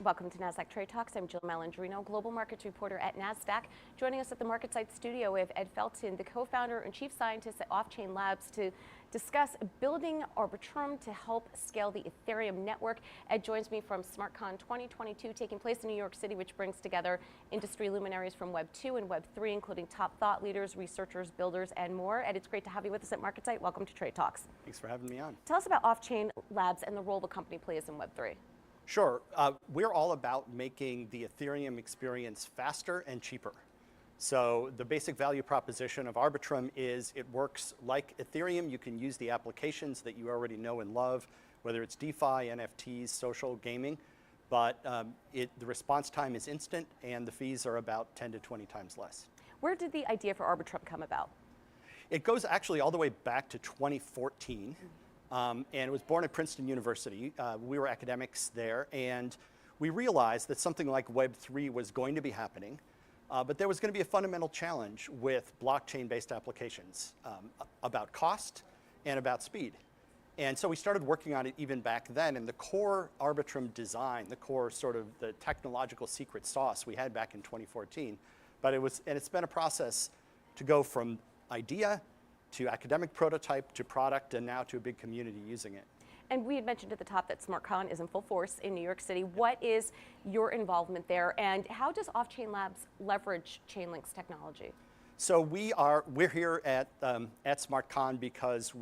Welcome to Nasdaq Trade Talks. I'm Jill Malandrino, Global Markets Reporter at Nasdaq. Joining us at the MarketSite studio, we have Ed Felten, the co-founder and chief scientist at Offchain Labs, to discuss building Arbitrum to help scale the Ethereum network. Ed joins me from SmartCon 2022, taking place in New York City, which brings together industry luminaries from Web2 and Web3, including top thought leaders, researchers, builders, and more. Ed, it's great to have you with us at MarketSite. Welcome to Trade Talks. Thanks for having me on. Tell us about Offchain Labs and the role the company plays in Web3. Sure. We're all about making the Ethereum experience faster and cheaper. So the basic value proposition of Arbitrum is it works like Ethereum. You can use the applications that you already know and love, whether it's DeFi, NFTs, social, gaming, but the response time is instant and the fees are about 10 to 20 times less. Where did the idea for Arbitrum come about? It goes actually all the way back to 2014. And it was born at Princeton University. We were academics there, and we realized that something like Web3 was going to be happening, but there was going to be a fundamental challenge with blockchain-based applications about cost and about speed. And so we started working on it even back then, and the core Arbitrum design, the core sort of the technological secret sauce we had back in 2014, but it's been a process to go from idea to academic prototype, to product, and now to a big community using it. And we had mentioned at the top that SmartCon is in full force in New York City. What is your involvement there, and how does Offchain Labs leverage Chainlink's technology? So we're here at SmartCon because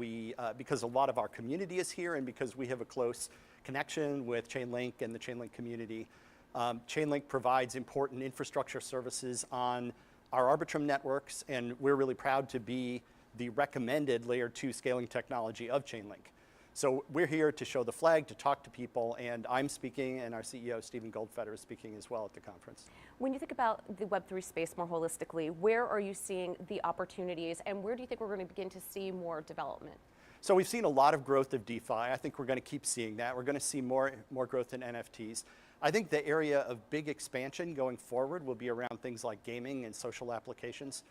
a lot of our community is here, and because we have a close connection with Chainlink and the Chainlink community. Chainlink provides important infrastructure services on our Arbitrum networks, and we're really proud to be the recommended layer 2 scaling technology of Chainlink. So we're here to show the flag, to talk to people, and I'm speaking, and our CEO, Stephen Goldfeder, is speaking as well at the conference. When you think about the Web3 space more holistically, where are you seeing the opportunities, and where do you think we're going to begin to see more development? So we've seen a lot of growth of DeFi. I think we're going to keep seeing that. We're going to see more growth in NFTs. I think the area of big expansion going forward will be around things like gaming and social applications.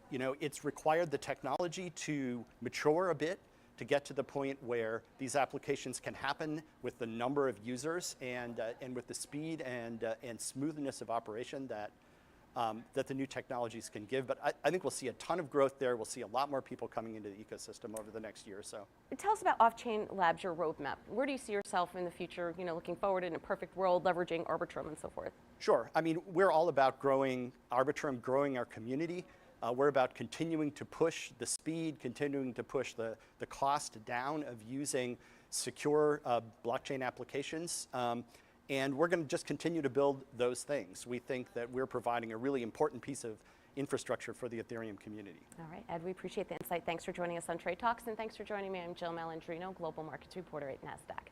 You know, it's required the technology to mature a bit to get to the point where these applications can happen with the number of users and with the speed and smoothness of operation that the new technologies can give. But I think we'll see a ton of growth there. We'll see a lot more people coming into the ecosystem over the next year or so. Tell us about Offchain Labsure Roadmap. Where do you see yourself in the future, you know, looking forward in a perfect world, leveraging Arbitrum and so forth? Sure. I mean, we're all about growing Arbitrum, growing our community. We're about continuing to push the speed, continuing to push the cost down of using secure blockchain applications. And we're going to just continue to build those things. We think that we're providing a really important piece of infrastructure for the Ethereum community. All right, Ed, we appreciate the insight. Thanks for joining us on Trade Talks, and thanks for joining me. I'm Jill Malandrino, Global Markets Reporter at Nasdaq.